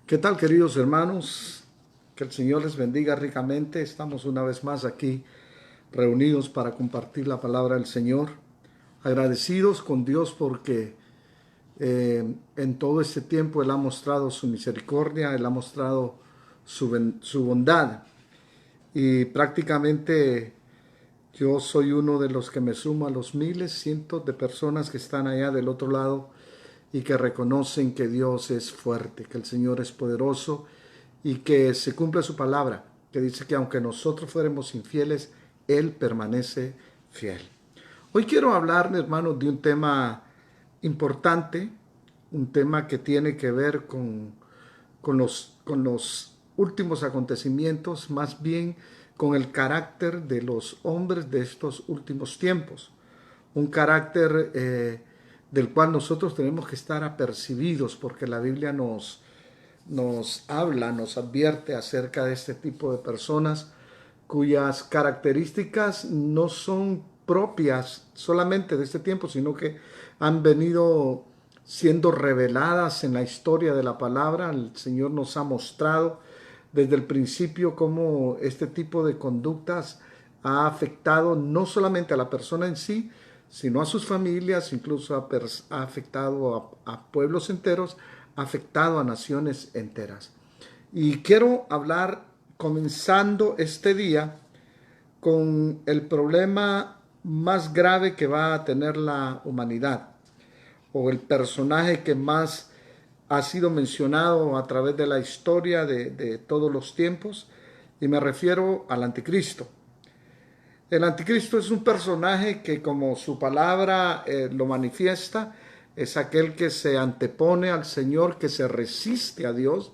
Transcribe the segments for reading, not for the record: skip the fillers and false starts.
¿Qué tal, queridos hermanos? Que el Señor les bendiga ricamente. Estamos una vez más aquí reunidos para compartir la palabra del Señor. Agradecidos con Dios porque en todo este tiempo Él ha mostrado su misericordia, Él ha mostrado su bondad. Y prácticamente yo soy uno de los que me sumo a los miles, cientos de personas que están allá del otro lado y que reconocen que Dios es fuerte, que el Señor es poderoso y que se cumple su palabra, que dice que aunque nosotros fuéramos infieles, Él permanece fiel. Hoy quiero hablar, hermanos, de un tema importante, un tema que tiene que ver con los últimos acontecimientos, más bien con el carácter de los hombres de estos últimos tiempos. Un carácter del cual nosotros tenemos que estar apercibidos porque la Biblia nos habla, nos advierte acerca de este tipo de personas cuyas características no son propias solamente de este tiempo, sino que han venido siendo reveladas en la historia de la palabra. El Señor nos ha mostrado desde el principio cómo este tipo de conductas ha afectado no solamente a la persona en sí, sino a sus familias, incluso ha afectado a pueblos enteros, ha afectado a naciones enteras. Y quiero hablar, comenzando este día, con el problema más grave que va a tener la humanidad, o el personaje que más ha sido mencionado a través de la historia de todos los tiempos, y me refiero al anticristo. El anticristo es un personaje que, como su palabra lo manifiesta, es aquel que se antepone al Señor, que se resiste a Dios,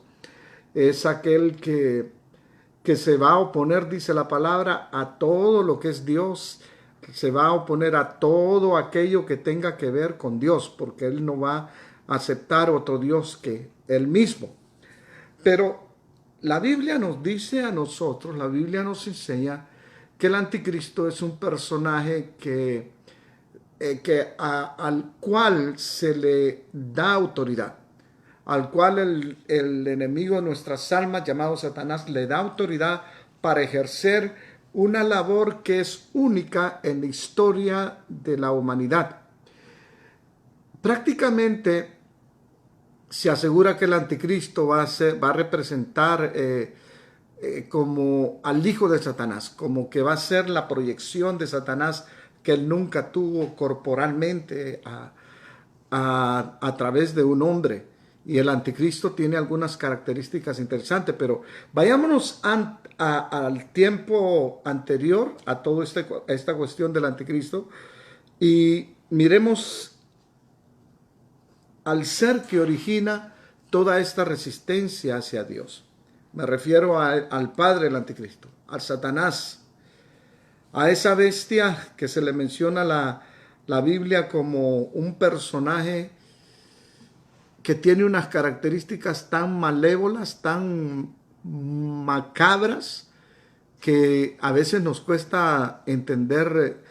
es aquel que se va a oponer, dice la palabra, a todo lo que es Dios, se va a oponer a todo aquello que tenga que ver con Dios, porque Él no va a aceptar otro Dios que Él mismo. Pero la Biblia nos dice a nosotros, la Biblia nos enseña que el anticristo es un personaje al cual se le da autoridad, al cual el enemigo de nuestras almas, llamado Satanás, le da autoridad para ejercer una labor que es única en la historia de la humanidad. Prácticamente se asegura que el anticristo va a representar como al hijo de Satanás, como que va a ser la proyección de Satanás que él nunca tuvo corporalmente a través de un hombre. Y el anticristo tiene algunas características interesantes, pero vayámonos al tiempo anterior a toda esta cuestión del anticristo y miremos al ser que origina toda esta resistencia hacia Dios. Me refiero al padre del anticristo, al Satanás, a esa bestia que se le menciona la Biblia como un personaje que tiene unas características tan malévolas, tan macabras, que a veces nos cuesta entender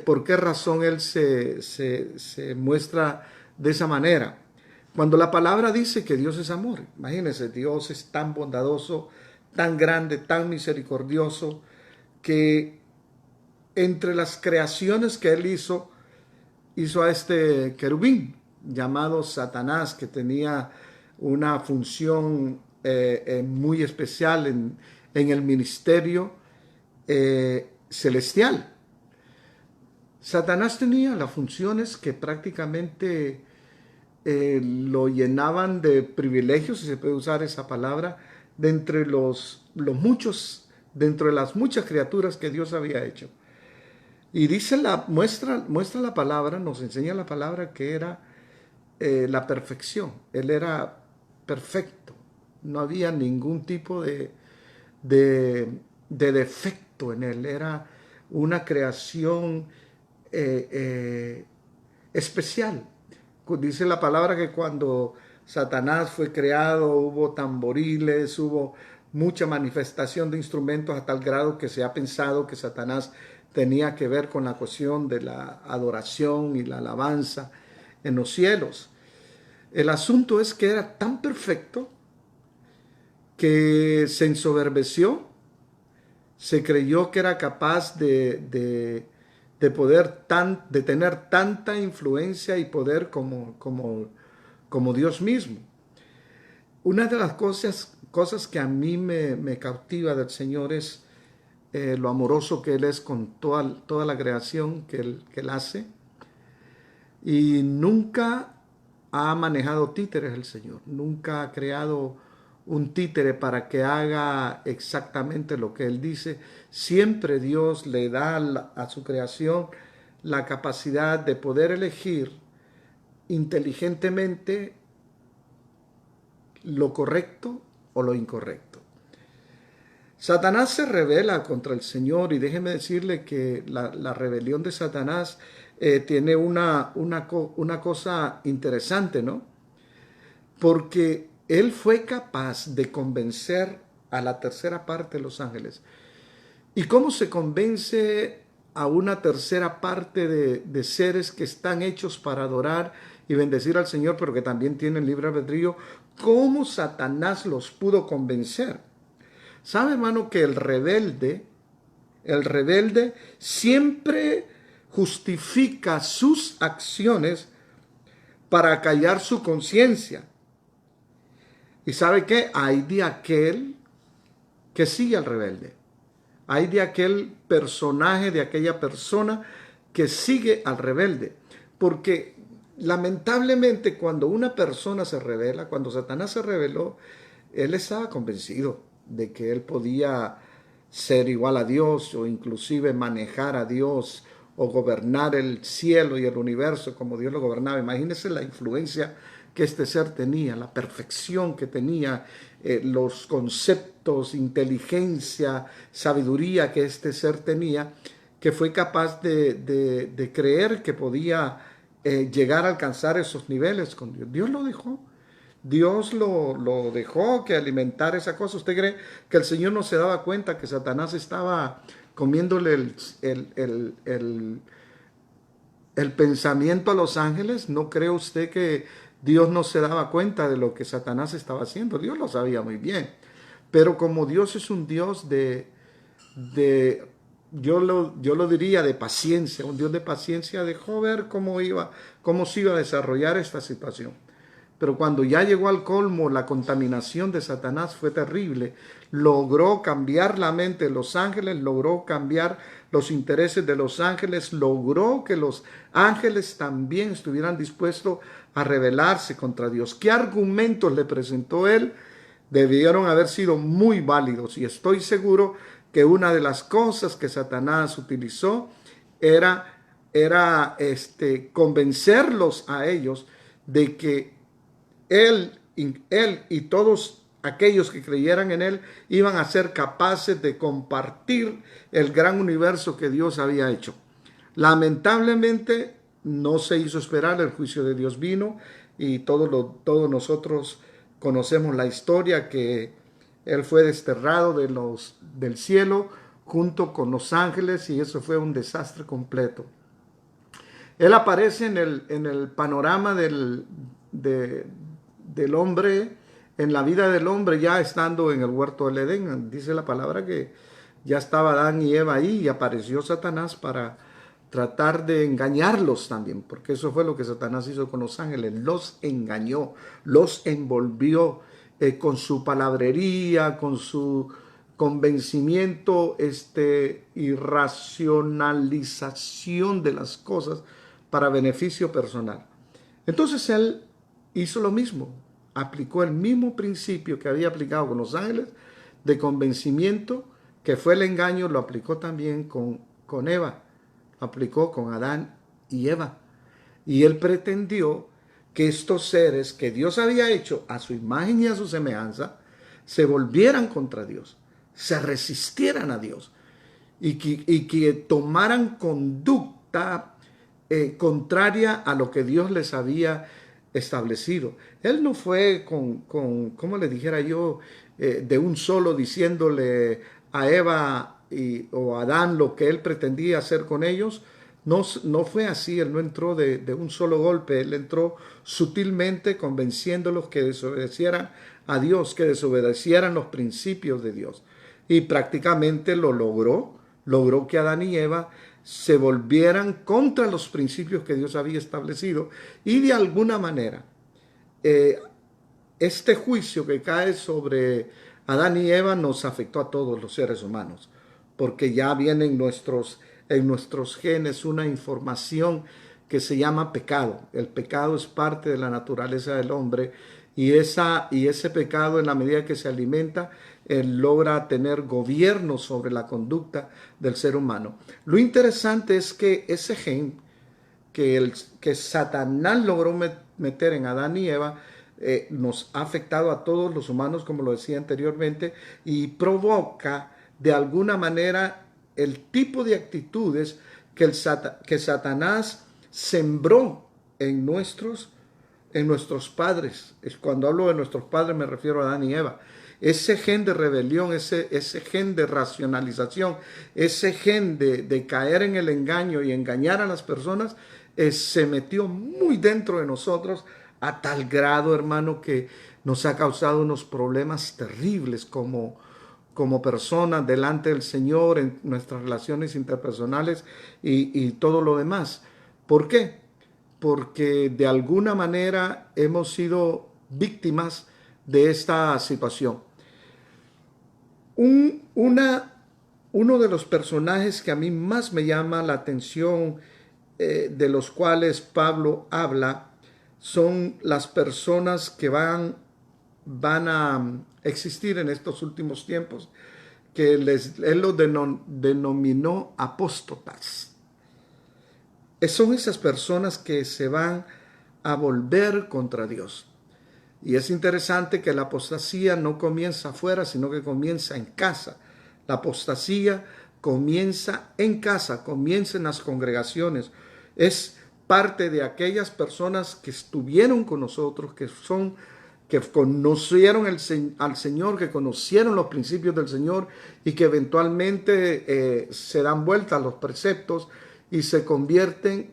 por qué razón él se muestra de esa manera. Cuando la palabra dice que Dios es amor, imagínense, Dios es tan bondadoso, tan grande, tan misericordioso, que entre las creaciones que él hizo a este querubín llamado Satanás, que tenía una función muy especial en el ministerio celestial. Satanás tenía las funciones que prácticamente lo llenaban de privilegios, si se puede usar esa palabra, de entre los muchos, dentro de las muchas criaturas que Dios había hecho. Y dice muestra la palabra, nos enseña la palabra que era la perfección. Él era perfecto. No había ningún tipo de defecto en él. Era una creación especial. Dice la palabra que cuando Satanás fue creado hubo tamboriles, hubo mucha manifestación de instrumentos a tal grado que se ha pensado que Satanás tenía que ver con la cuestión de la adoración y la alabanza en los cielos. El asunto es que era tan perfecto que se ensoberbeció, se creyó que era capaz de tener tanta influencia y poder como Dios mismo. Una de las cosas que a mí me cautiva del Señor es lo amoroso que Él es con toda la creación que él hace. Y nunca ha manejado títeres el Señor. Nunca ha creado un títere para que haga exactamente lo que Él dice. Siempre Dios le da a su creación la capacidad de poder elegir inteligentemente lo correcto o lo incorrecto. Satanás se rebela contra el Señor y déjeme decirle que la rebelión de Satanás tiene una cosa interesante, ¿no? Porque él fue capaz de convencer a la tercera parte de los ángeles. ¿Y cómo se convence a una tercera parte de seres que están hechos para adorar y bendecir al Señor, pero que también tienen libre albedrío? ¿Cómo Satanás los pudo convencer? ¿Sabe, hermano, que el rebelde siempre justifica sus acciones para callar su conciencia? ¿Y sabe qué? Hay de aquel que sigue al rebelde. Hay de aquel personaje, de aquella persona que sigue al rebelde. Porque lamentablemente cuando una persona se rebela, cuando Satanás se rebeló, él estaba convencido de que él podía ser igual a Dios o inclusive manejar a Dios o gobernar el cielo y el universo como Dios lo gobernaba. Imagínense la influencia que este ser tenía, la perfección que tenía, los conceptos, inteligencia, sabiduría que este ser tenía, que fue capaz de creer que podía llegar a alcanzar esos niveles con Dios. Dios lo dejó. Dios lo dejó que alimentara esa cosa. ¿Usted cree que el Señor no se daba cuenta que Satanás estaba comiéndole el pensamiento a los ángeles? ¿No cree usted que Dios no se daba cuenta de lo que Satanás estaba haciendo? Dios lo sabía muy bien. Pero como Dios es un Dios yo lo diría de paciencia, un Dios de paciencia, dejó ver cómo se iba a desarrollar esta situación. Pero cuando ya llegó al colmo, la contaminación de Satanás fue terrible. Logró cambiar la mente de los ángeles, logró cambiar los intereses de los ángeles, logró que los ángeles también estuvieran dispuestos a rebelarse contra Dios. ¿Qué argumentos le presentó él? Debieron haber sido muy válidos, y estoy seguro que una de las cosas que Satanás utilizó era convencerlos a ellos de que él y todos aquellos que creyeran en él iban a ser capaces de compartir el gran universo que Dios había hecho. Lamentablemente no se hizo esperar, el juicio de Dios vino y todos nosotros conocemos la historia, que él fue desterrado del cielo junto con los ángeles, y eso fue un desastre completo. Él aparece en el panorama del hombre, en la vida del hombre, ya estando en el huerto del Edén. Dice la palabra que ya estaba Adán y Eva ahí y apareció Satanás para tratar de engañarlos también, porque eso fue lo que Satanás hizo con los ángeles, los engañó, los envolvió con su palabrería, con su convencimiento, y racionalización de las cosas para beneficio personal. Entonces él hizo lo mismo, aplicó el mismo principio que había aplicado con los ángeles de convencimiento, que fue el engaño, lo aplicó también con Eva, lo aplicó con Adán y Eva. Y él pretendió que estos seres que Dios había hecho a su imagen y a su semejanza se volvieran contra Dios, se resistieran a Dios y que tomaran conducta contraria a lo que Dios les había establecido. Él no fue como le dijera yo, de un solo diciéndole a Eva o a Adán lo que él pretendía hacer con ellos, No fue así, él no entró de un solo golpe, él entró sutilmente convenciéndolos que desobedecieran a Dios, que desobedecieran los principios de Dios. Y prácticamente lo logró que Adán y Eva se volvieran contra los principios que Dios había establecido y de alguna manera eh, este juicio que cae sobre Adán y Eva nos afectó a todos los seres humanos, porque ya viene en nuestros genes una información que se llama pecado. El pecado es parte de la naturaleza del hombre y ese pecado, en la medida que se alimenta, él logra tener gobierno sobre la conducta del ser humano. Lo interesante es que ese gen que Satanás logró meter en Adán y Eva, nos ha afectado a todos los humanos, como lo decía anteriormente, y provoca de alguna manera el tipo de actitudes que Satanás sembró en nuestros padres. Cuando hablo de nuestros padres me refiero a Adán y Eva. Ese gen de rebelión, ese gen de racionalización, ese gen de caer en el engaño y engañar a las personas, se metió muy dentro de nosotros a tal grado, hermano, que nos ha causado unos problemas terribles como personas delante del Señor, en nuestras relaciones interpersonales y todo lo demás. ¿Por qué? Porque de alguna manera hemos sido víctimas de esta situación. Uno de los personajes que a mí más me llama la atención, de los cuales Pablo habla, son las personas que van a existir en estos últimos tiempos, que él los denominó apóstatas. Son esas personas que se van a volver contra Dios. Y es interesante que la apostasía no comienza afuera, sino que comienza en casa. La apostasía comienza en casa, comienza en las congregaciones. Es parte de aquellas personas que estuvieron con nosotros, que conocieron al Señor, que conocieron los principios del Señor y que eventualmente se dan vuelta a los preceptos y se convierten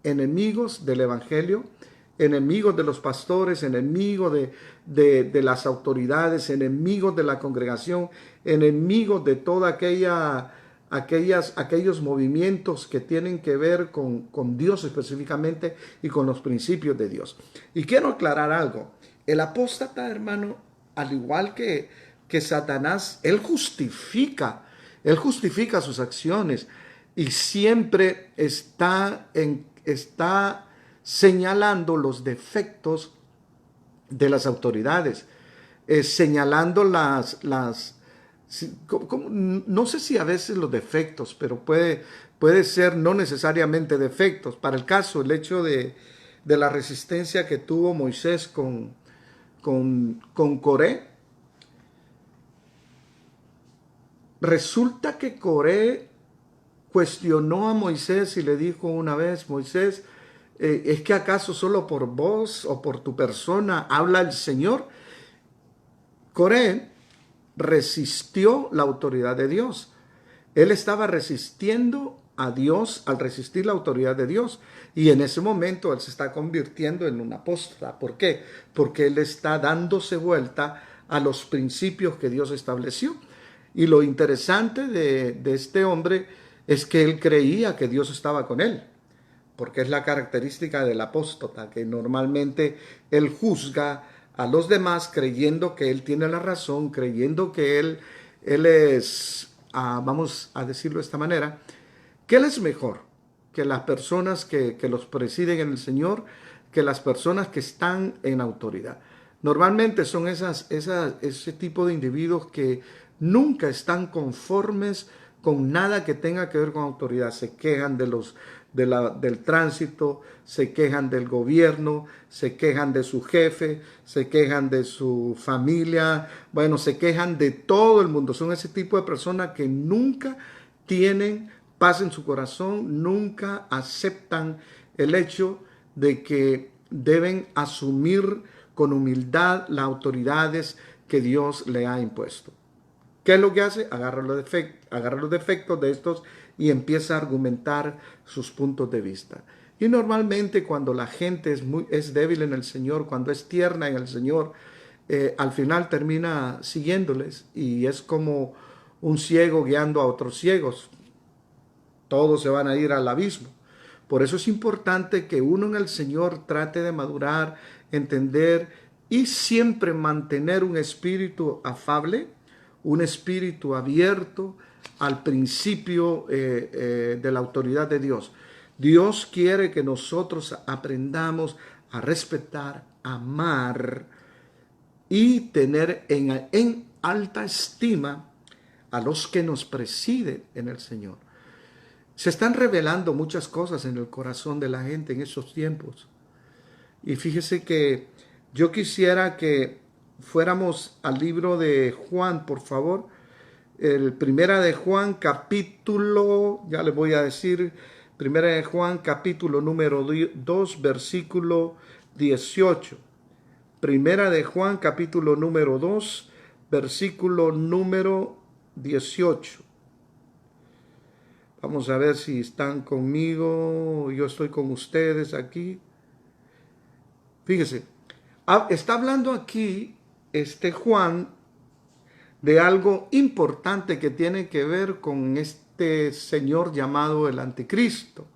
enemigos del Evangelio, enemigos de los pastores, enemigos de las autoridades, enemigos de la congregación, enemigos de toda aquellos movimientos que tienen que ver con Dios específicamente y con los principios de Dios. Y quiero aclarar algo. El apóstata, hermano, al igual que Satanás, él justifica sus acciones y siempre está señalando los defectos de las autoridades, señalando no sé si a veces los defectos, pero puede ser no necesariamente defectos. Para el caso, el hecho de la resistencia que tuvo Moisés con Coré, resulta que Coré cuestionó a Moisés y le dijo una vez: Moisés, ¿es que acaso solo por vos o por tu persona habla el Señor? Coré resistió la autoridad de Dios. Él estaba resistiendo a Dios al resistir la autoridad de Dios. Y en ese momento él se está convirtiendo en un apóstata. ¿Por qué? Porque él está dándose vuelta a los principios que Dios estableció. Y lo interesante de este hombre es que él creía que Dios estaba con él, porque es la característica del apóstata, que normalmente él juzga a los demás creyendo que él tiene la razón, creyendo que él es, vamos a decirlo de esta manera, que él es mejor que las personas que los presiden en el Señor, que las personas que están en autoridad. Normalmente son ese tipo de individuos que nunca están conformes con nada que tenga que ver con autoridad. Se quejan del tránsito, se quejan del gobierno, se quejan de su jefe, se quejan de su familia, bueno, se quejan de todo el mundo. Son ese tipo de personas que nunca tienen paz en su corazón, nunca aceptan el hecho de que deben asumir con humildad las autoridades que Dios le ha impuesto. ¿Qué es lo que hace? Agarra los defectos de estos y empieza a argumentar sus puntos de vista. Y normalmente cuando la gente es débil en el Señor, cuando es tierna en el Señor, al final termina siguiéndoles y es como un ciego guiando a otros ciegos. Todos se van a ir al abismo. Por eso es importante que uno en el Señor trate de madurar, entender y siempre mantener un espíritu afable, un espíritu abierto al principio de la autoridad de Dios. Dios quiere que nosotros aprendamos a respetar, amar y tener en alta estima a los que nos presiden en el Señor. Se están revelando muchas cosas en el corazón de la gente en estos tiempos. Y fíjese que yo quisiera que fuéramos al libro de Juan, por favor. El Primera de Juan, capítulo, ya les voy a decir, Primera de Juan, capítulo número 2, versículo 18. Primera de Juan, capítulo número 2, versículo número 18. Vamos a ver si están conmigo. Yo estoy con ustedes aquí. Fíjese, está hablando aquí Juan de algo importante que tiene que ver con este señor llamado el anticristo.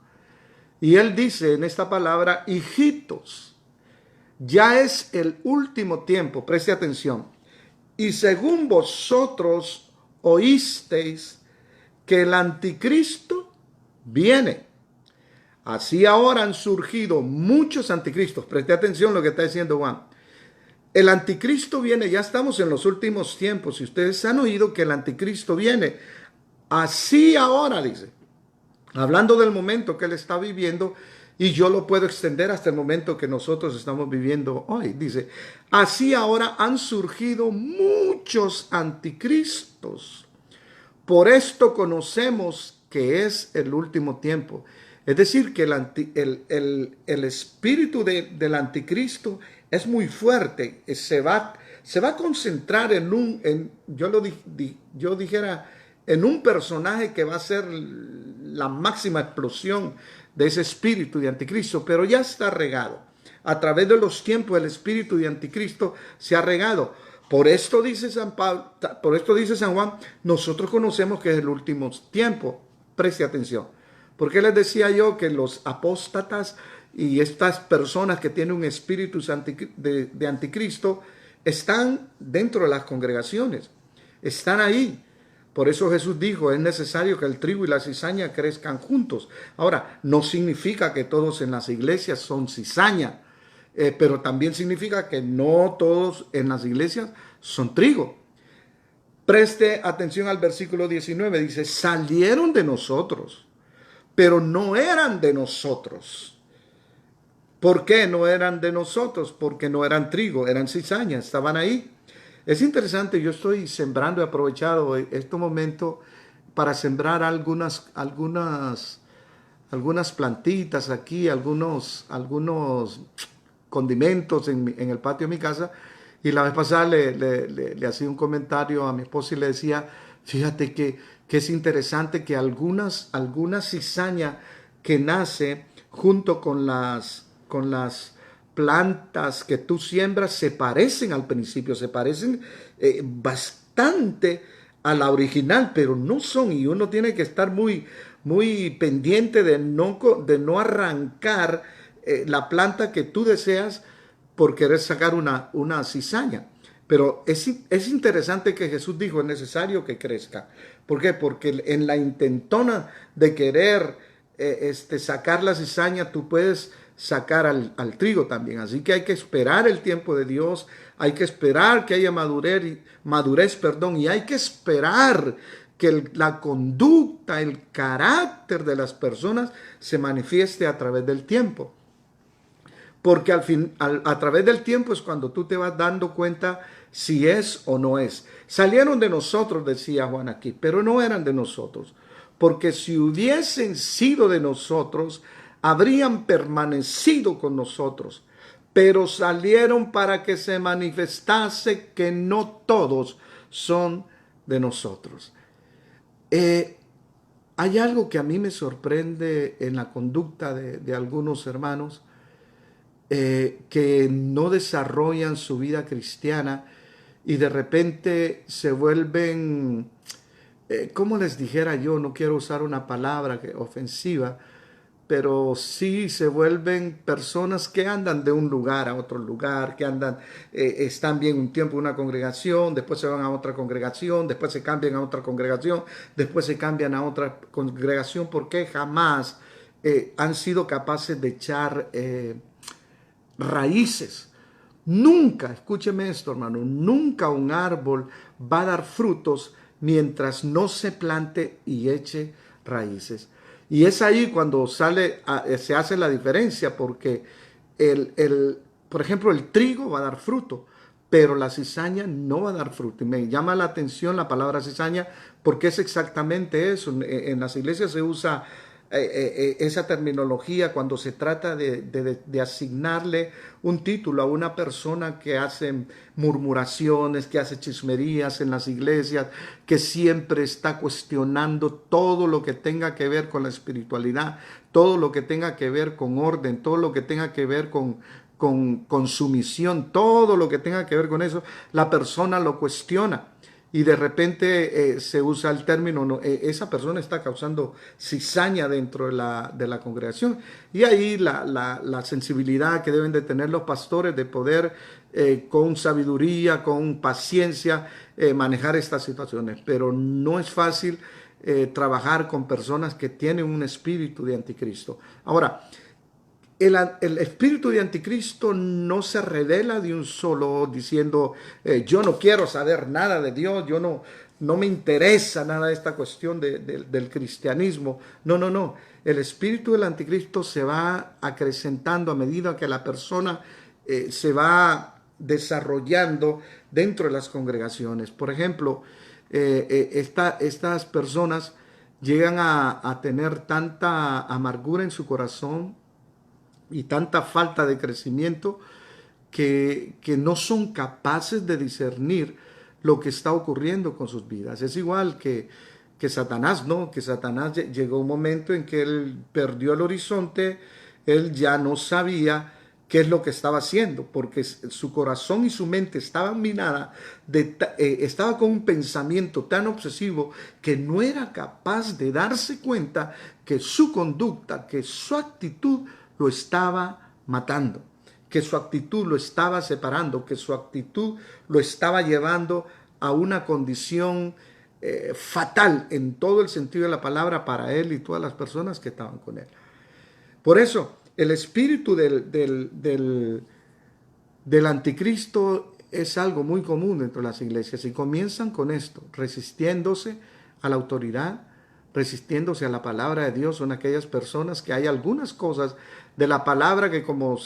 Y él dice en esta palabra, hijitos, ya es el último tiempo, preste atención. Y según vosotros oísteis que el anticristo viene. Así ahora han surgido muchos anticristos. Preste atención a lo que está diciendo Juan. El anticristo viene, ya estamos en los últimos tiempos. Y ustedes han oído que el anticristo viene. Así ahora, dice. Hablando del momento que él está viviendo, y yo lo puedo extender hasta el momento que nosotros estamos viviendo hoy. Dice, así ahora han surgido muchos anticristos. Por esto conocemos que es el último tiempo. Es decir, que el espíritu del anticristo es muy fuerte. Se va a concentrar en en un personaje que va a ser la máxima explosión de ese espíritu de anticristo, pero ya está regado. A través de los tiempos el espíritu de anticristo se ha regado. Por esto dice San Juan, nosotros conocemos que es el último tiempo. Preste atención. Porque les decía yo que los apóstatas y estas personas que tienen un espíritu de anticristo están dentro de las congregaciones. Están ahí. Por eso Jesús dijo, es necesario que el trigo y la cizaña crezcan juntos. Ahora, no significa que todos en las iglesias son cizaña. Pero también significa que no todos en las iglesias son trigo. Preste atención al versículo 19, dice, salieron de nosotros, pero no eran de nosotros. ¿Por qué no eran de nosotros? Porque no eran trigo, eran cizaña, estaban ahí. Es interesante, yo estoy sembrando, he aprovechado este momento para sembrar algunas plantitas aquí, algunos condimentos en el patio de mi casa, y la vez pasada le hacía un comentario a mi esposa y le decía, fíjate que es interesante que algunas cizaña que nace junto con las plantas que tú siembras se parecen al principio, se parecen bastante a la original, pero no son, y uno tiene que estar muy pendiente de no arrancar la planta que tú deseas por querer sacar una cizaña. Pero es interesante que Jesús dijo, es necesario que crezca. ¿Por qué? Porque en la intentona de querer sacar la cizaña, tú puedes sacar al trigo también. Así que hay que esperar el tiempo de Dios, hay que esperar que haya madurez, y hay que esperar que la conducta, el carácter de las personas se manifieste a través del tiempo. Porque a través del tiempo es cuando tú te vas dando cuenta si es o no es. Salieron de nosotros, decía Juan aquí, pero no eran de nosotros. Porque si hubiesen sido de nosotros, habrían permanecido con nosotros. Pero salieron para que se manifestase que no todos son de nosotros. Hay algo que a mí me sorprende en la conducta de algunos hermanos que no desarrollan su vida cristiana y de repente se vuelven, como les dijera yo, no quiero usar una palabra ofensiva, pero sí se vuelven personas que andan de un lugar a otro lugar, que andan, están bien un tiempo en una congregación, después se van a otra congregación, después se cambian a otra congregación, después se cambian a otra congregación, porque jamás han sido capaces de echar raíces. Nunca, escúcheme esto, hermano, nunca un árbol va a dar frutos mientras no se plante y eche raíces. Y es ahí cuando se hace la diferencia, porque por ejemplo, el trigo va a dar fruto, pero la cizaña no va a dar fruto. Y me llama la atención la palabra cizaña porque es exactamente eso. En las iglesias se usa esa terminología cuando se trata de asignarle un título a una persona que hace murmuraciones, que hace chismerías en las iglesias, que siempre está cuestionando todo lo que tenga que ver con la espiritualidad, todo lo que tenga que ver con orden, todo lo que tenga que ver con sumisión, todo lo que tenga que ver con eso, la persona lo cuestiona. Y de repente se usa el término, no, esa persona está causando cizaña dentro de la congregación. Y ahí la sensibilidad que deben de tener los pastores de poder con sabiduría, con paciencia, manejar estas situaciones. Pero no es fácil trabajar con personas que tienen un espíritu de anticristo. Ahora, el espíritu de anticristo no se revela de un solo diciendo yo no quiero saber nada de Dios, no me interesa nada de esta cuestión del cristianismo. No. El espíritu del anticristo se va acrecentando a medida que la persona se va desarrollando dentro de las congregaciones. Por ejemplo, estas personas llegan a tener tanta amargura en su corazón y tanta falta de crecimiento que no son capaces de discernir lo que está ocurriendo con sus vidas. Es igual que Satanás, ¿no? Que Satanás llegó un momento en que él perdió el horizonte, él ya no sabía qué es lo que estaba haciendo, porque su corazón y su mente estaban minadas, estaba con un pensamiento tan obsesivo que no era capaz de darse cuenta que su conducta, que su actitud lo estaba matando, que su actitud lo estaba separando, que su actitud lo estaba llevando a una condición fatal en todo el sentido de la palabra para él y todas las personas que estaban con él. Por eso, el espíritu del anticristo es algo muy común dentro de las iglesias y comienzan con esto, resistiéndose a la autoridad, resistiéndose a la palabra de Dios. Son aquellas personas que hay algunas cosas de la palabra que como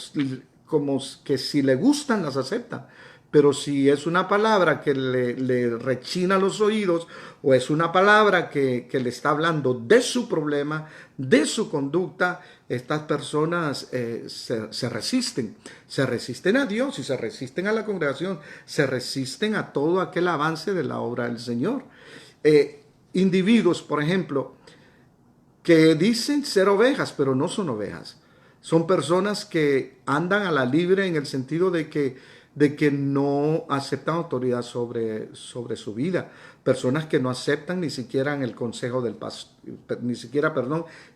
que si le gustan las aceptan, pero si es una palabra que le rechina los oídos o es una palabra que le está hablando de su problema, de su conducta, estas personas se resisten a Dios y se resisten a la congregación, se resisten a todo aquel avance de la obra del Señor. Individuos, por ejemplo, que dicen ser ovejas, pero no son ovejas. Son personas que andan a la libre en el sentido de que no aceptan autoridad sobre su vida. Personas que no aceptan ni siquiera el consejo del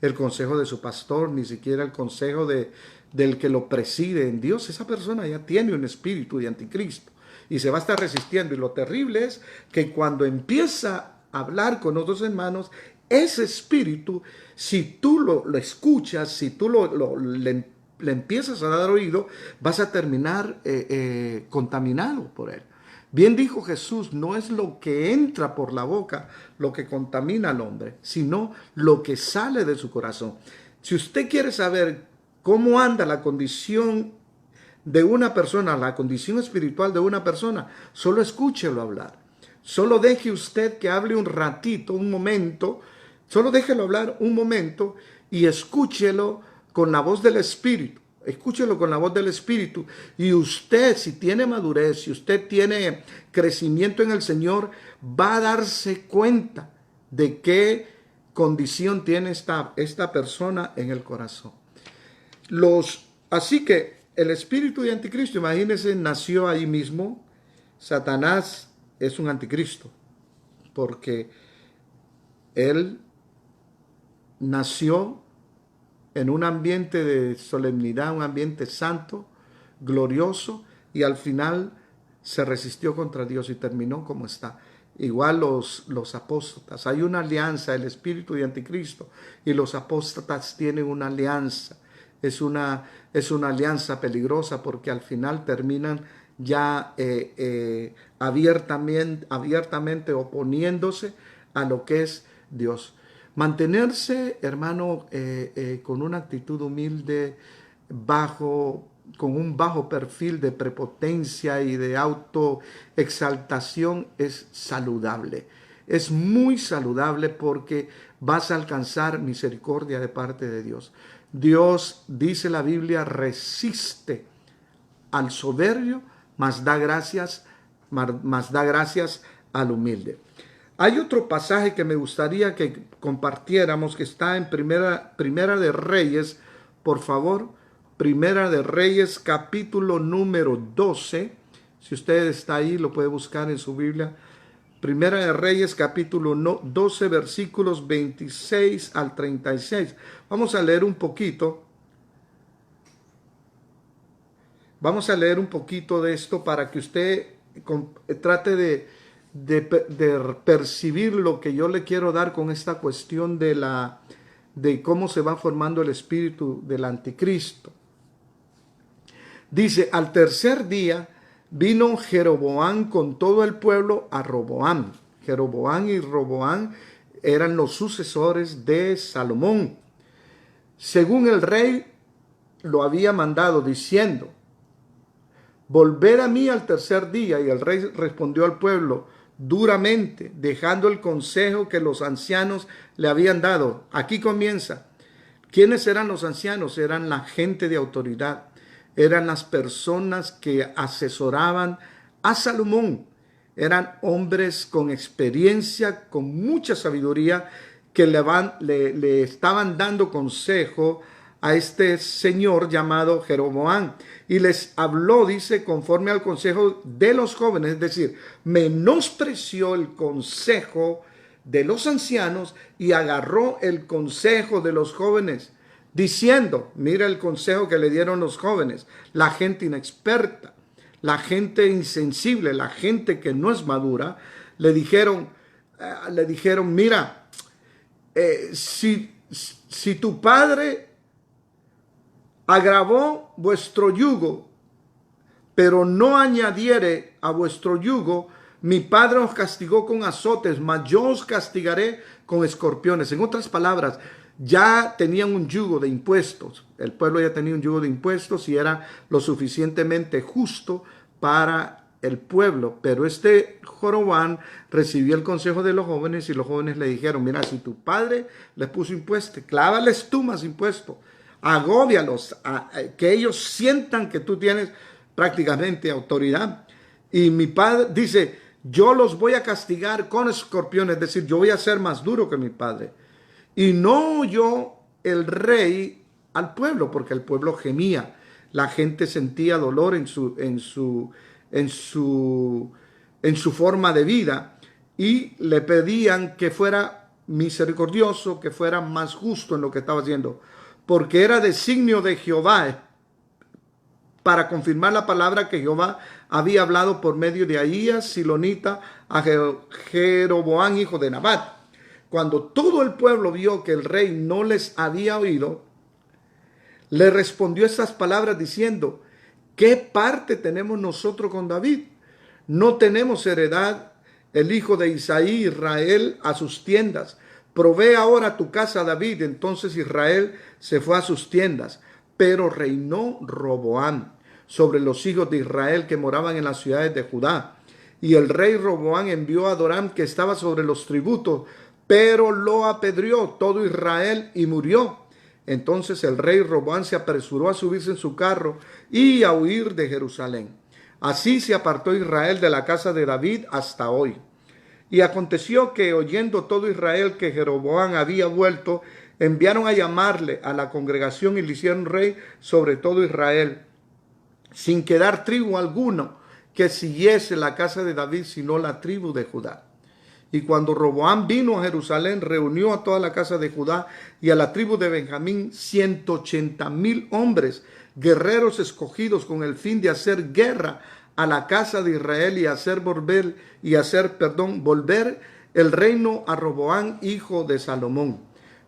el consejo de su pastor, ni siquiera el consejo del que lo preside en Dios. Esa persona ya tiene un espíritu de anticristo y se va a estar resistiendo. Y lo terrible es que cuando empieza a hablar con otros hermanos, ese espíritu, si tú lo escuchas, si tú le empiezas a dar oído, vas a terminar contaminado por él. Bien dijo Jesús, no es lo que entra por la boca lo que contamina al hombre, sino lo que sale de su corazón. Si usted quiere saber cómo anda la condición de una persona, la condición espiritual de una persona, solo escúchelo hablar. Solo deje usted que hable un ratito, un momento, solo déjelo hablar un momento y escúchelo con la voz del Espíritu. Escúchelo con la voz del Espíritu. Y usted, si tiene madurez, si usted tiene crecimiento en el Señor, va a darse cuenta de qué condición tiene esta persona en el corazón. Así que el espíritu de anticristo, imagínense, nació ahí mismo. Satanás es un anticristo, porque él nació en un ambiente de solemnidad, un ambiente santo, glorioso, y al final se resistió contra Dios y terminó como está. Igual los apóstatas. Hay una alianza, el espíritu de anticristo y los apóstatas tienen una alianza. Es una alianza peligrosa porque al final terminan ya abiertamente oponiéndose a lo que es Dios. Mantenerse, hermano, con una actitud humilde, con un bajo perfil de prepotencia y de autoexaltación es saludable. Es muy saludable porque vas a alcanzar misericordia de parte de Dios. Dios, dice la Biblia, resiste al soberbio, mas da gracias al humilde. Hay otro pasaje que me gustaría que compartiéramos, que está en Primera de Reyes, por favor. Primera de Reyes, capítulo número 12. Si usted está ahí, lo puede buscar en su Biblia. Primera de Reyes, capítulo 12, versículos 26 al 36. Vamos a leer un poquito. Vamos a leer un poquito de esto para que usted trate de percibir lo que yo le quiero dar con esta cuestión de cómo se va formando el espíritu del anticristo. Dice, al tercer día vino Jeroboam con todo el pueblo a Roboam. Jeroboam y Roboam eran los sucesores de Salomón, según el rey lo había mandado, diciendo, volver a mí al tercer día. Y el rey respondió al pueblo duramente, dejando el consejo que los ancianos le habían dado. Aquí comienza. ¿Quiénes eran los ancianos? Eran la gente de autoridad. Eran las personas que asesoraban a Salomón. Eran hombres con experiencia, con mucha sabiduría, que le estaban dando consejo a este señor llamado Jeroboam. Y les habló, dice, conforme al consejo de los jóvenes, es decir, menospreció el consejo de los ancianos y agarró el consejo de los jóvenes, diciendo, mira el consejo que le dieron los jóvenes, la gente inexperta, la gente insensible, la gente que no es madura, le dijeron, mira, si tu padre agravó vuestro yugo, pero no añadiere a vuestro yugo, mi padre os castigó con azotes, mas yo os castigaré con escorpiones. En otras palabras, ya tenían un yugo de impuestos. El pueblo ya tenía un yugo de impuestos y era lo suficientemente justo para el pueblo. Pero este Jeroboam recibió el consejo de los jóvenes y los jóvenes le dijeron, mira, si tu padre les puso impuestos, clávales tú más impuestos. Agóbialos, que ellos sientan que tú tienes prácticamente autoridad. Y mi padre dice, yo los voy a castigar con escorpiones, es decir, yo voy a ser más duro que mi padre. Y no oyó el rey al pueblo, porque el pueblo gemía. La gente sentía dolor en su forma de vida y le pedían que fuera misericordioso, que fuera más justo en lo que estaba haciendo, porque era designio de Jehová para confirmar la palabra que Jehová había hablado por medio de Ahías, silonita, a Jeroboam, hijo de Nabat. Cuando todo el pueblo vio que el rey no les había oído, le respondió estas palabras diciendo, ¿qué parte tenemos nosotros con David? No tenemos heredad, el hijo de Isaí, Israel, a sus tiendas. Provee ahora tu casa, David. Entonces Israel se fue a sus tiendas, pero reinó Roboam sobre los hijos de Israel que moraban en las ciudades de Judá. Y el rey Roboam envió a Adoram, que estaba sobre los tributos, pero lo apedreó todo Israel y murió. Entonces el rey Roboam se apresuró a subirse en su carro y a huir de Jerusalén. Así se apartó Israel de la casa de David hasta hoy. Y aconteció que, oyendo todo Israel que Jeroboam había vuelto, enviaron a llamarle a la congregación y le hicieron rey sobre todo Israel, sin quedar tribu alguno que siguiese la casa de David, sino la tribu de Judá. Y cuando Roboam vino a Jerusalén, reunió a toda la casa de Judá y a la tribu de Benjamín 180,000 hombres, guerreros escogidos con el fin de hacer guerra a la casa de Israel y volver el reino a Roboam, hijo de Salomón.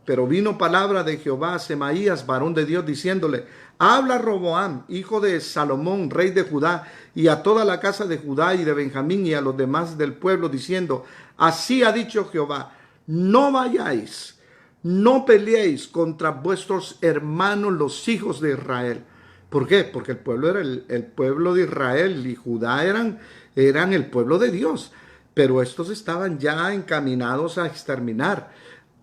Pero vino palabra de Jehová a Semaías, varón de Dios, diciéndole: habla Roboam, hijo de Salomón, rey de Judá, y a toda la casa de Judá y de Benjamín y a los demás del pueblo, diciendo: así ha dicho Jehová, no vayáis, no peleéis contra vuestros hermanos los hijos de Israel. ¿Por qué? Porque el pueblo era el pueblo de Israel y Judá eran el pueblo de Dios. Pero estos estaban ya encaminados a exterminar,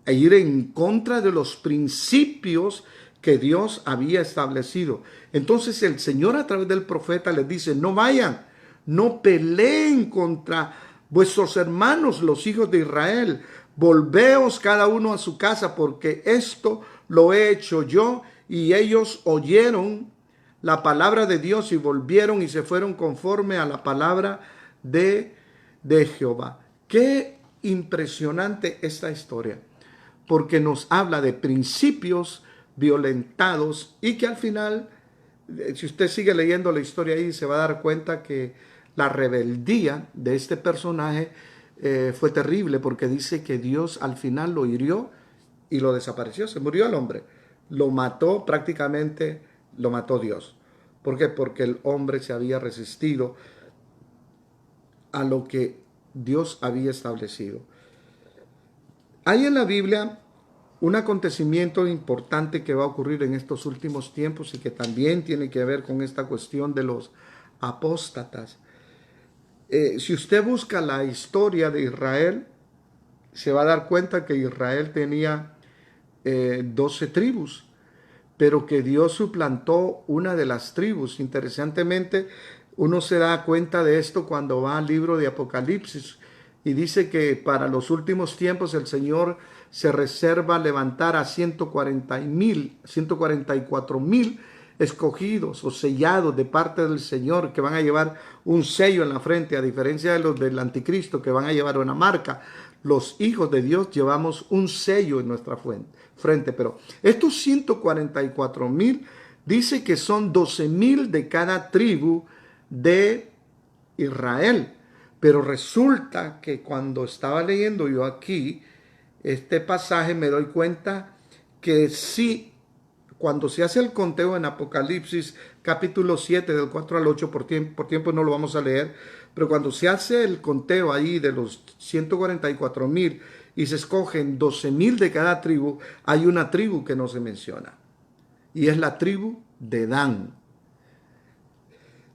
a ir en contra de los principios que Dios había establecido. Entonces el Señor a través del profeta les dice: no vayan, no peleen contra vuestros hermanos los hijos de Israel. Volveos cada uno a su casa, porque esto lo he hecho yo. Y ellos oyeron la palabra de Dios y volvieron y se fueron conforme a la palabra de Jehová. Qué impresionante esta historia, porque nos habla de principios violentados y que al final, si usted sigue leyendo la historia ahí, se va a dar cuenta que la rebeldía de este personaje fue terrible, porque dice que Dios al final lo hirió y lo desapareció. Se murió el hombre, lo mató prácticamente, lo mató Dios. ¿Por qué? Porque el hombre se había resistido a lo que Dios había establecido. Hay en la Biblia un acontecimiento importante que va a ocurrir en estos últimos tiempos y que también tiene que ver con esta cuestión de los apóstatas. Si usted busca la historia de Israel, se va a dar cuenta que Israel tenía 12 tribus, pero que Dios suplantó una de las tribus. Interesantemente, uno se da cuenta de esto cuando va al libro de Apocalipsis y dice que para los últimos tiempos el Señor se reserva levantar a 144,000 escogidos o sellados de parte del Señor, que van a llevar un sello en la frente, a diferencia de los del anticristo, que van a llevar una marca. Los hijos de Dios llevamos un sello en nuestra frente, pero estos 144,000 dice que son 12,000 de cada tribu de Israel. Pero resulta que cuando estaba leyendo yo aquí este pasaje, me doy cuenta que sí, cuando se hace el conteo en Apocalipsis capítulo 7 del 4 al 8, por tiempo no lo vamos a leer, pero cuando se hace el conteo ahí de los 144,000 y se escogen 12,000 de cada tribu, hay una tribu que no se menciona, y es la tribu de Dan.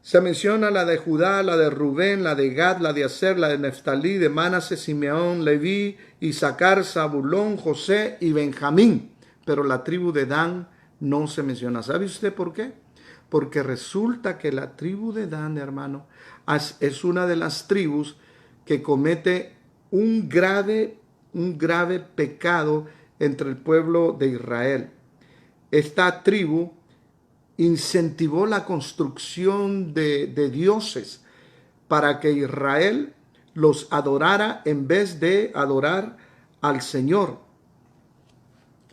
Se menciona la de Judá, la de Rubén, la de Gad, la de Aser, la de Neftalí, de Manasés, Simeón, Leví, Isaacar, Zabulón, José y Benjamín. Pero la tribu de Dan no se menciona. ¿Sabe usted por qué? Porque resulta que la tribu de Dan, hermano, es una de las tribus que comete un grave pecado entre el pueblo de Israel. Esta tribu incentivó la construcción de dioses para que Israel los adorara en vez de adorar al Señor.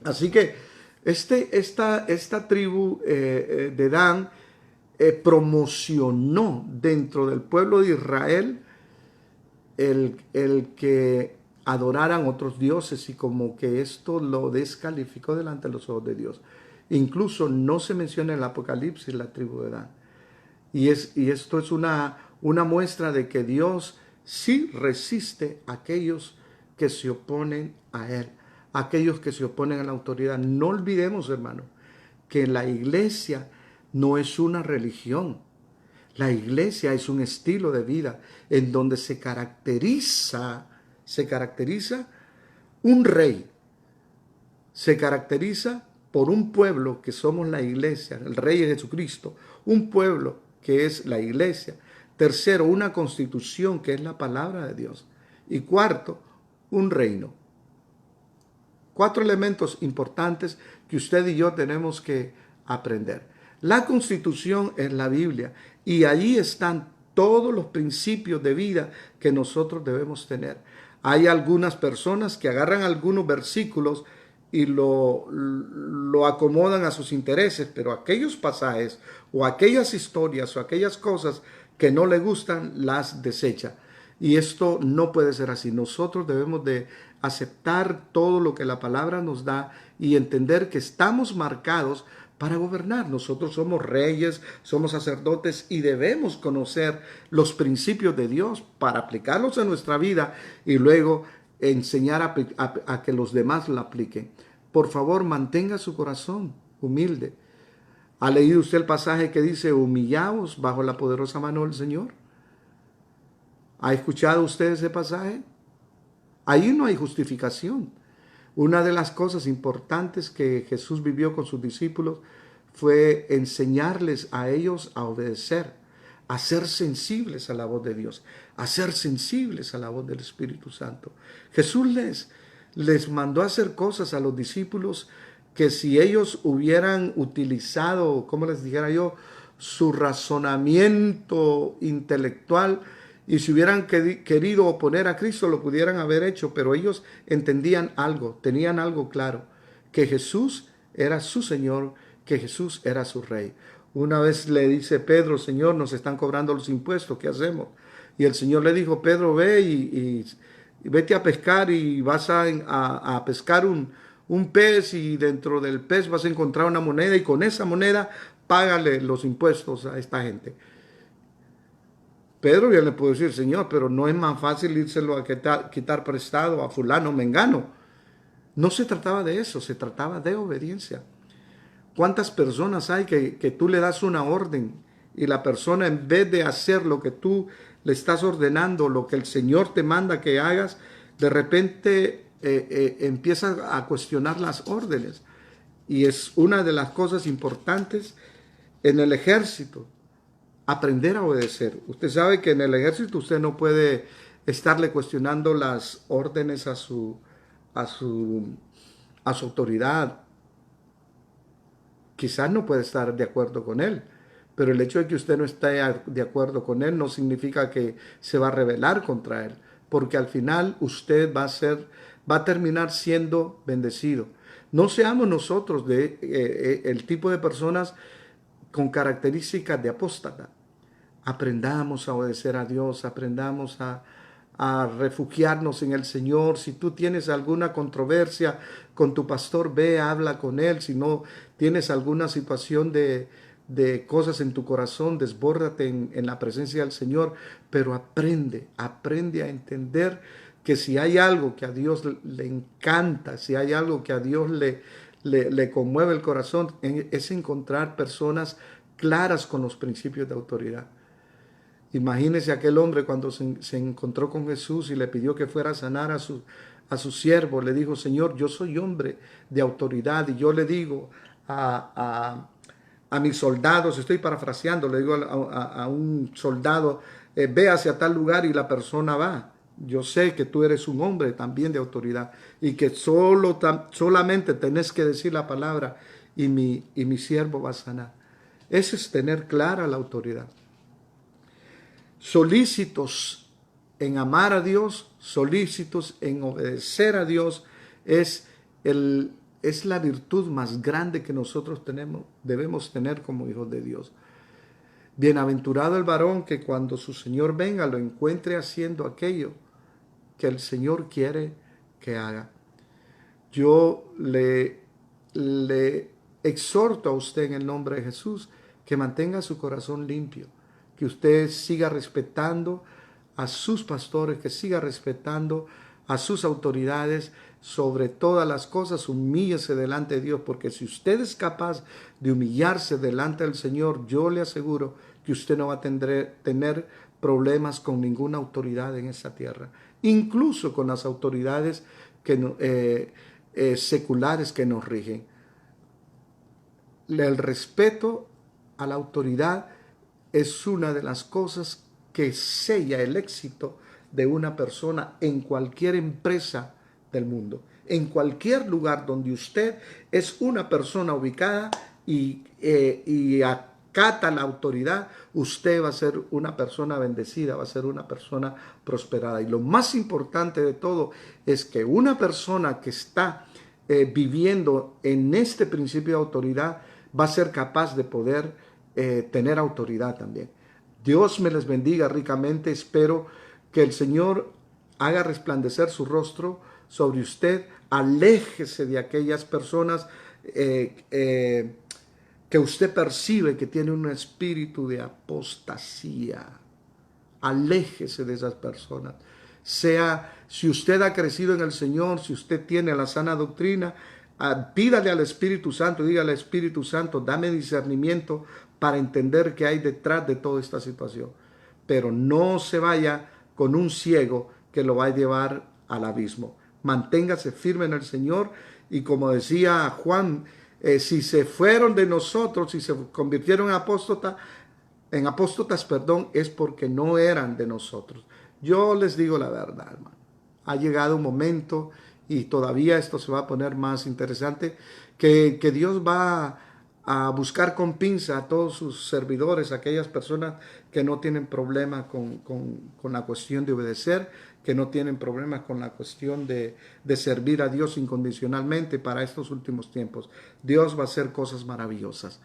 Así que esta tribu de Dan promocionó dentro del pueblo de Israel el que adoraran otros dioses, y como que esto lo descalificó delante de los ojos de Dios. Incluso no se menciona en el Apocalipsis la tribu de Dan. Y esto es una muestra de que Dios sí resiste a aquellos que se oponen a Él, a aquellos que se oponen a la autoridad. No olvidemos, hermano, que la iglesia no es una religión. La iglesia es un estilo de vida en donde se caracteriza un rey, se caracteriza por un pueblo que somos la iglesia, el Rey de Jesucristo, un pueblo que es la iglesia. Tercero, una constitución que es la palabra de Dios. Y cuarto, un reino. 4 elementos importantes que usted y yo tenemos que aprender. La Constitución es la Biblia y allí están todos los principios de vida que nosotros debemos tener. Hay algunas personas que agarran algunos versículos y lo acomodan a sus intereses, pero aquellos pasajes o aquellas historias o aquellas cosas que no le gustan las desecha. Y esto no puede ser así. Nosotros debemos de aceptar todo lo que la palabra nos da y entender que estamos marcados para gobernar. Nosotros somos reyes, somos sacerdotes y debemos conocer los principios de Dios para aplicarlos en nuestra vida y luego enseñar a que los demás la apliquen. Por favor, mantenga su corazón humilde. ¿Ha leído usted el pasaje que dice, humillaos bajo la poderosa mano del Señor? ¿Ha escuchado usted ese pasaje? Ahí no hay justificación. Una de las cosas importantes que Jesús vivió con sus discípulos fue enseñarles a ellos a obedecer, a ser sensibles a la voz de Dios, a ser sensibles a la voz del Espíritu Santo. Jesús les mandó a hacer cosas a los discípulos que si ellos hubieran utilizado, como les dijera yo, su razonamiento intelectual, y si hubieran querido oponer a Cristo, lo pudieran haber hecho, pero ellos entendían algo, tenían algo claro, que Jesús era su Señor, que Jesús era su Rey. Una vez le dice Pedro, Señor, nos están cobrando los impuestos, ¿qué hacemos? Y el Señor le dijo, Pedro, ve y vete a pescar y vas a pescar un pez y dentro del pez vas a encontrar una moneda y con esa moneda págale los impuestos a esta gente. Pedro bien le pudo decir, Señor, pero no es más fácil írselo a quitar prestado a fulano, mengano. No se trataba de eso, se trataba de obediencia. ¿Cuántas personas hay que tú le das una orden y la persona en vez de hacer lo que tú le estás ordenando, lo que el Señor te manda que hagas, de repente empieza a cuestionar las órdenes? Y es una de las cosas importantes en el ejército. Aprender a obedecer. Usted sabe que en el ejército usted no puede estarle cuestionando las órdenes a su autoridad. Quizás no puede estar de acuerdo con él, pero el hecho de que usted no esté de acuerdo con él no significa que se va a rebelar contra él, porque al final usted va a terminar siendo bendecido. No seamos nosotros el tipo de personas con características de apóstata. Aprendamos a obedecer a Dios, aprendamos a refugiarnos en el Señor. Si tú tienes alguna controversia con tu pastor, ve, habla con él. Si no tienes alguna situación de cosas en tu corazón, desbórdate en la presencia del Señor, pero aprende a entender que si hay algo que a Dios le encanta, si hay algo que a Dios le conmueve el corazón, es encontrar personas claras con los principios de autoridad. Imagínese aquel hombre cuando se encontró con Jesús y le pidió que fuera a sanar a su siervo. Le dijo, Señor, yo soy hombre de autoridad y yo le digo a mis soldados, estoy parafraseando, le digo a un soldado, ve hacia tal lugar y la persona va. Yo sé que tú eres un hombre también de autoridad y que solamente tenés que decir la palabra y mi siervo va a sanar. Eso es tener clara la autoridad. Solícitos en amar a Dios, solícitos en obedecer a Dios, es la virtud más grande que nosotros debemos tener como hijos de Dios. Bienaventurado el varón que cuando su Señor venga lo encuentre haciendo aquello que el Señor quiere que haga. Yo le exhorto a usted en el nombre de Jesús que mantenga su corazón limpio, que usted siga respetando a sus pastores, que siga respetando a sus autoridades. Sobre todas las cosas, humíllese delante de Dios, porque si usted es capaz de humillarse delante del Señor, yo le aseguro que usted no va a tener problemas con ninguna autoridad en esta tierra, incluso con las autoridades seculares que nos rigen. el respeto a la autoridad es una de las cosas que sella el éxito de una persona en cualquier empresa del mundo. En cualquier lugar donde usted es una persona ubicada y acata la autoridad, usted va a ser una persona bendecida, va a ser una persona prosperada. Y lo más importante de todo es que una persona que está viviendo en este principio de autoridad va a ser capaz de poder tener autoridad también. Dios me les bendiga ricamente. Espero que el Señor haga resplandecer su rostro sobre usted. Aléjese de aquellas personas que usted percibe que tiene un espíritu de apostasía. Aléjese de esas personas. Si usted ha crecido en el Señor, si usted tiene la sana doctrina, pídale al Espíritu Santo, dígale al Espíritu Santo, dame discernimiento para entender qué hay detrás de toda esta situación. Pero no se vaya con un ciego que lo va a llevar al abismo. Manténgase firme en el Señor y como decía Juan, si se fueron de nosotros, si se convirtieron en apóstatas, es porque no eran de nosotros. Yo les digo la verdad, hermano. Ha llegado un momento, y todavía esto se va a poner más interesante, que Dios va a buscar con pinza a todos sus servidores, aquellas personas que no tienen problema con la cuestión de obedecer, que no tienen problemas con la cuestión de servir a Dios incondicionalmente para estos últimos tiempos. Dios va a hacer cosas maravillosas.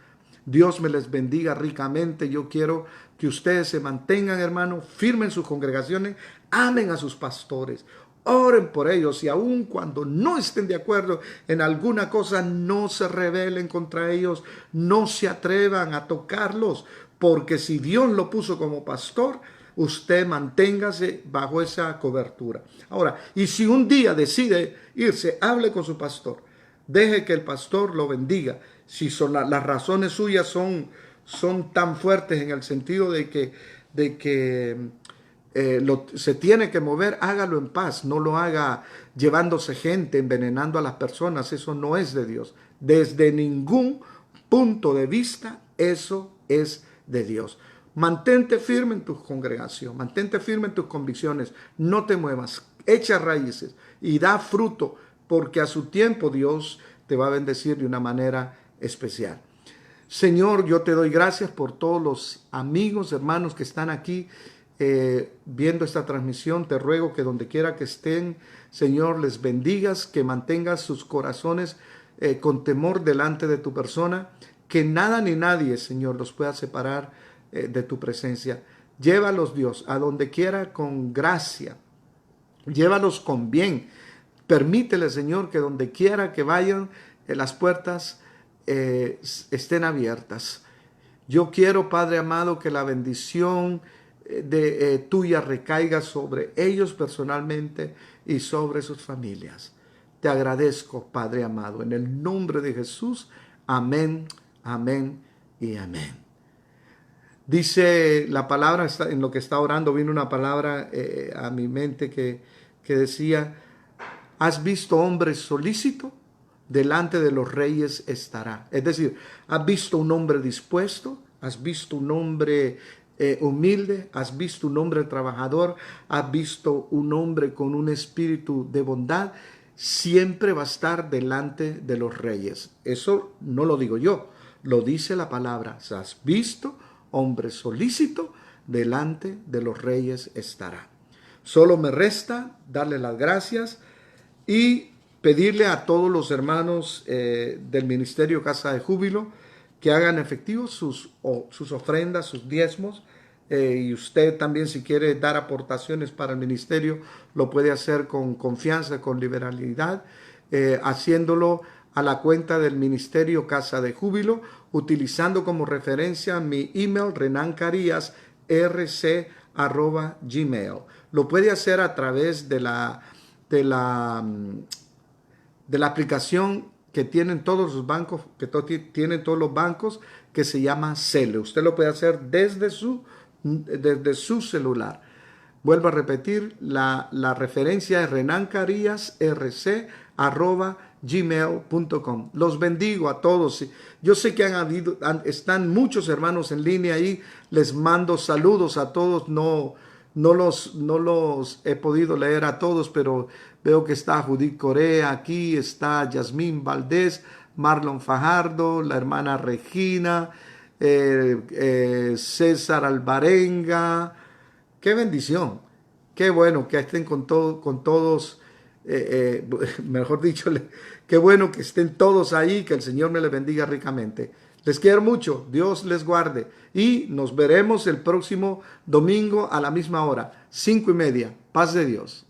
Dios me les bendiga ricamente. Yo quiero que ustedes se mantengan, hermano, firmes en sus congregaciones, amen a sus pastores, oren por ellos y aun cuando no estén de acuerdo en alguna cosa, no se rebelen contra ellos, no se atrevan a tocarlos, porque si Dios lo puso como pastor, usted manténgase bajo esa cobertura. Ahora, y si un día decide irse, hable con su pastor. Deje que el pastor lo bendiga. Si las razones suyas son tan fuertes en el sentido de que se tiene que mover, hágalo en paz. No lo haga llevándose gente, envenenando a las personas. Eso no es de Dios. Desde ningún punto de vista, eso es de Dios. Mantente firme en tu congregación, mantente firme en tus convicciones. No te muevas, echa raíces y da fruto, porque a su tiempo Dios te va a bendecir de una manera especial. Señor, yo te doy gracias por todos los amigos, hermanos que están aquí viendo esta transmisión. Te ruego que donde quiera que estén, Señor, les bendigas, que mantengas sus corazones con temor delante de tu persona, que nada ni nadie, Señor, los pueda separar de tu presencia. Llévalos, Dios, a donde quiera con gracia. Llévalos con bien. Permítele, Señor, que donde quiera que vayan, las puertas estén abiertas. Yo quiero, Padre amado, que la bendición tuya recaiga sobre ellos personalmente y sobre sus familias. Te agradezco, Padre amado, en el nombre de Jesús. Amén, amén y amén. Dice la palabra, en lo que está orando, vino una palabra a mi mente que decía: ¿has visto hombre solícito? Delante de los reyes estará. Es decir, ¿has visto un hombre dispuesto? ¿Has visto un hombre humilde? ¿Has visto un hombre trabajador? ¿Has visto un hombre con un espíritu de bondad? Siempre va a estar delante de los reyes. Eso no lo digo yo, lo dice la palabra. ¿Has visto hombre solícito? Delante de los reyes estará. Solo me resta darle las gracias y pedirle a todos los hermanos del Ministerio Casa de Júbilo que hagan efectivos sus ofrendas, sus diezmos. Y usted también, si quiere dar aportaciones para el ministerio, lo puede hacer con confianza, con liberalidad, haciéndolo a la cuenta del Ministerio Casa de Júbilo, utilizando como referencia mi email renancariasrc@gmail. Lo puede hacer a través de la aplicación que tienen todos los bancos, tienen todos los bancos, que se llama Zelle. Usted lo puede hacer desde su celular. Vuelvo a repetir, la referencia es renancariasrc@ gmail.com. Los bendigo a todos. Yo sé que están muchos hermanos en línea ahí. Les mando saludos a todos. No los he podido leer a todos, pero veo que está Judith Corea aquí, está Yasmín Valdés, Marlon Fajardo, la hermana Regina, César Alvarenga. Qué bendición, qué bueno que estén con todos, mejor dicho, qué bueno que estén todos ahí, que el Señor me les bendiga ricamente. Les quiero mucho, Dios les guarde y nos veremos el próximo domingo a la misma hora, 5:30. Paz de Dios.